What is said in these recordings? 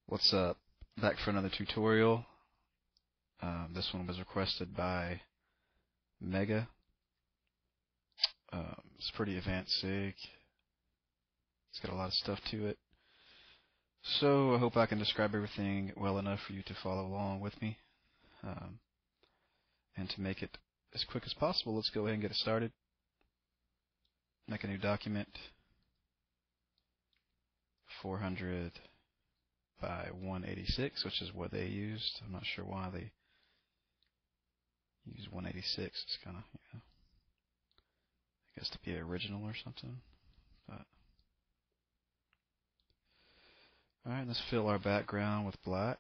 What's up? Back for another tutorial. This one was requested by Mega. It's pretty advanced sig. It's got a lot of stuff to it. So I hope I can describe everything well enough for you to follow along with me. And to make it as quick as possible, let's go ahead and get it started. Make a new document. 400 by 186, which is what they used. I'm not sure why they use 186. It's kind of, I guess to be original or something. But alright, let's fill our background with black.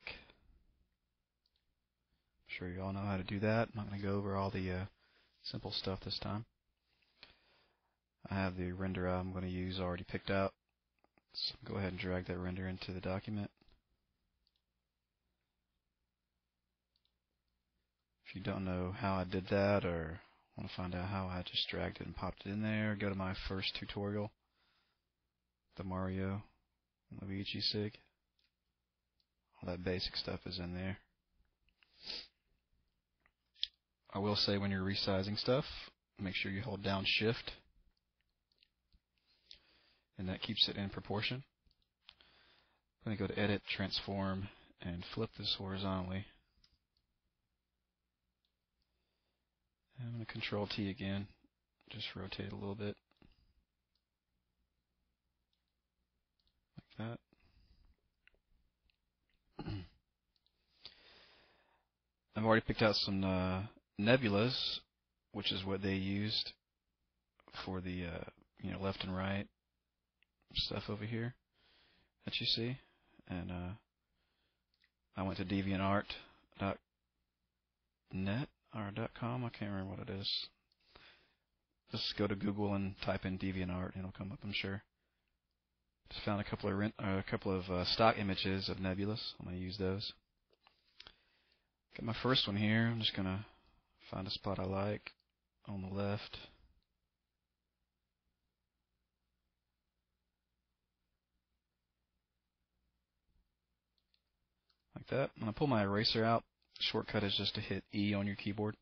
I'm sure you all know how to do that. I'm not going to go over all the simple stuff this time. I have the render I'm going to use already picked out. So go ahead and drag that render into the document. If you don't know how I did that or want to find out how I just dragged it and popped it in there, go to my first tutorial, the Mario and Luigi sig. All that basic stuff is in there. I will say when you're resizing stuff, make sure you hold down Shift, and that keeps it in proportion. I'm going to go to Edit, Transform, and flip this horizontally. I'm going to Control T again, just rotate it a little bit, like that. I've already picked out some nebulas, which is what they used for the left and right stuff over here that you see. And I went to deviantart.net or .com. I can't remember what it is. Just go to Google and type in DeviantArt, and it'll come up, I'm sure. Just found a couple of stock images of nebulas. I'm going to use those. Got my first one here. I'm just going to find a spot I like on the left. Like that. I'm going to pull my eraser out. The shortcut is just to hit E on your keyboard.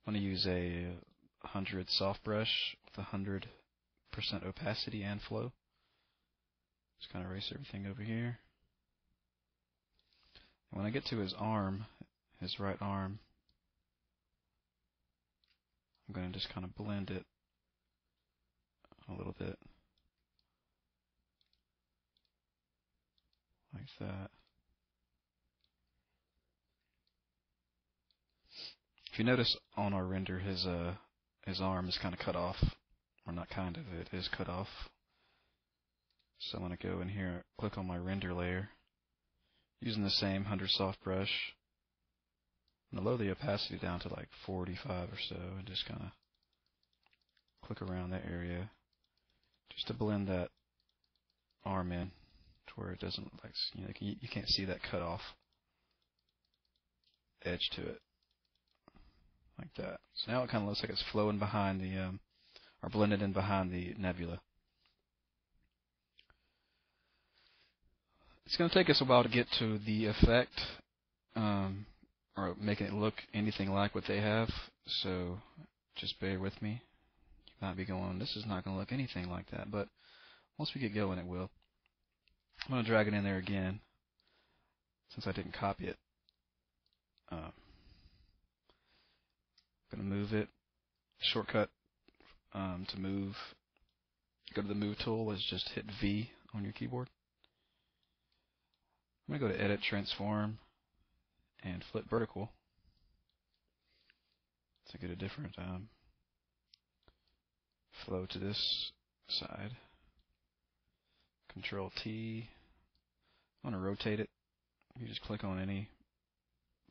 I'm going to use a 100 soft brush with 100% opacity and flow. Just kind of erase everything over here. And when I get to his arm, his right arm, I'm going to just kind of blend it a little bit. Like that. If you notice on our render, his arm is kind of cut off. Or not kind of, it is cut off. So I'm going to go in here, click on my render layer. Using the same 100 soft brush. I'm going to lower the opacity down to like 45 or so and just kind of click around that area just to blend that arm in to where it doesn't look like, you can't see that cut off edge to it. Like that. So now it kind of looks like it's flowing behind the, or blended in behind the nebula. It's going to take us a while to get to the effect, or making it look anything like what they have, so just bear with me. You might be going, this is not going to look anything like that, but once we get going it will. I'm going to drag it in there again, since I didn't copy it. I'm going to move it. Shortcut to move, go to the move tool, is just hit V on your keyboard. I'm going to go to Edit, Transform, and flip vertical to get a different flow to this side. Control T. I want to rotate it. You just click on any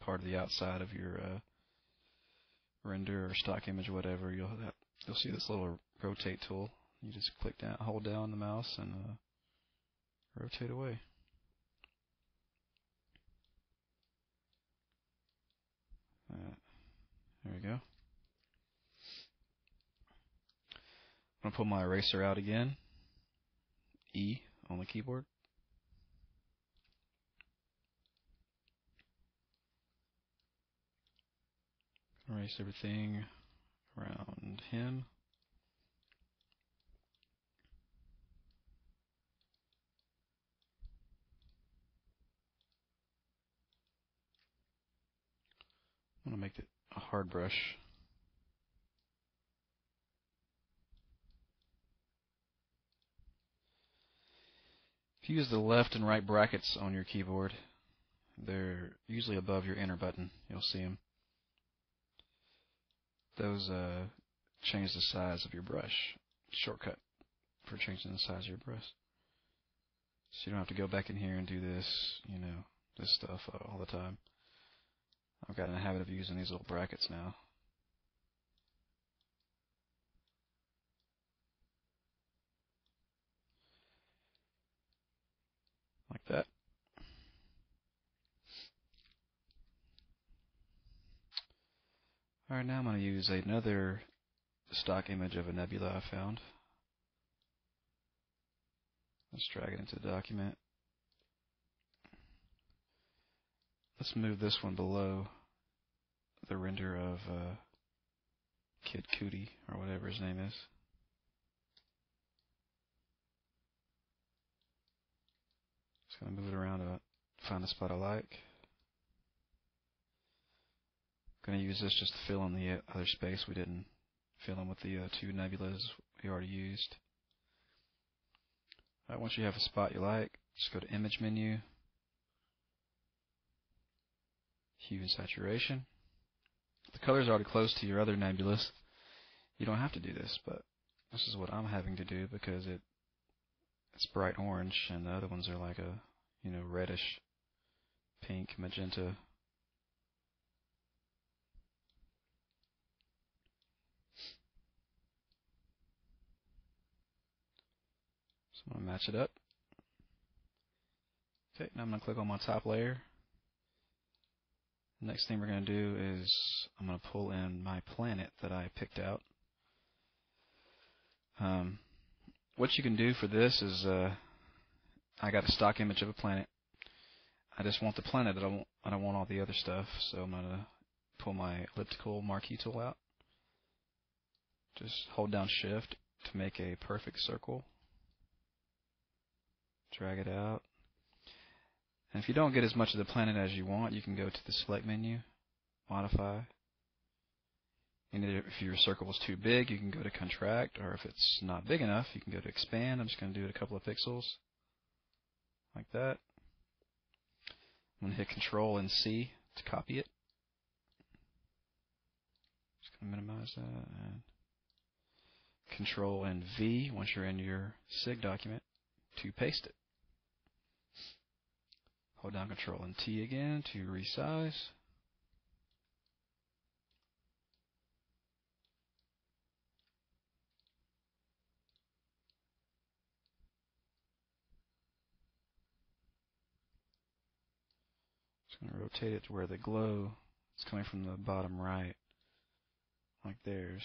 part of the outside of your render or stock image, whatever. You'll see this little rotate tool. You just click down, hold down the mouse, and rotate away. There we go. I'm going to pull my eraser out again. E on the keyboard. Erase everything around him. I'm going to make it a hard brush. If you use the left and right brackets on your keyboard, they're usually above your enter button. You'll see them. Those change the size of your brush. Shortcut for changing the size of your brush. So you don't have to go back in here and do this, this stuff all the time. I've got in the habit of using these little brackets now. Like that. Alright, now I'm going to use another stock image of a nebula I found. Let's drag it into the document. Let's move this one below the render of Kid Cudi, or whatever his name is. Just going to move it around to find the spot I like. I'm going to use this just to fill in the other space we didn't fill in with the two nebulas we already used. Alright, once you have a spot you like, just go to Image menu, Hue and Saturation. If the color's already close to your other nebulas, you don't have to do this, but this is what I'm having to do because it's bright orange and the other ones are like a reddish pink, magenta. So I'm going to match it up. Okay, now I'm going to click on my top layer. The next thing we're going to do is I'm going to pull in my planet that I picked out. What you can do for this is I got a stock image of a planet. I just want the planet. I don't want all the other stuff. So I'm going to pull my elliptical marquee tool out. Just hold down Shift to make a perfect circle. Drag it out. And if you don't get as much of the planet as you want, you can go to the Select menu, Modify. And if your circle is too big, you can go to Contract, or if it's not big enough, you can go to Expand. I'm just going to do it a couple of pixels, like that. I'm going to hit Control and C to copy it. Just going to minimize that, and Control and V once you're in your SIG document to paste it. Hold down Control and T again to resize. Just going to rotate it to where the glow is coming from the bottom right, like theirs.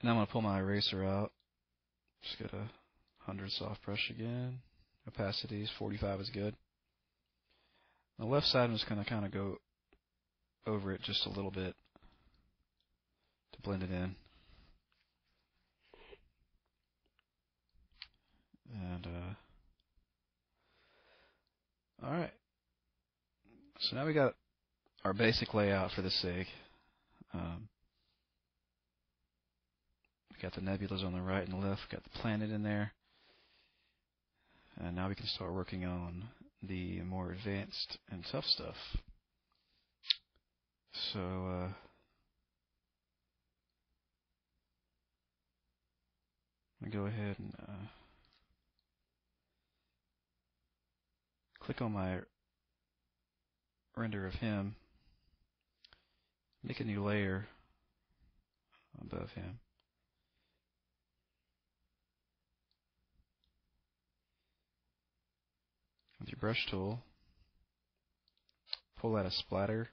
And I'm going to pull my eraser out. Just get a 100 soft brush again. Opacity is 45 is good. On the left side, I'm just going to kind of go over it just a little bit to blend it in. And alright. So now we got our basic layout for the SIG. We got the nebulas on the right and the left. We got the planet in there. And now we can start working on the more advanced and tough stuff. So I'm going to go ahead and click on my render of him. Make a new layer above him. With your brush tool, pull out a splatter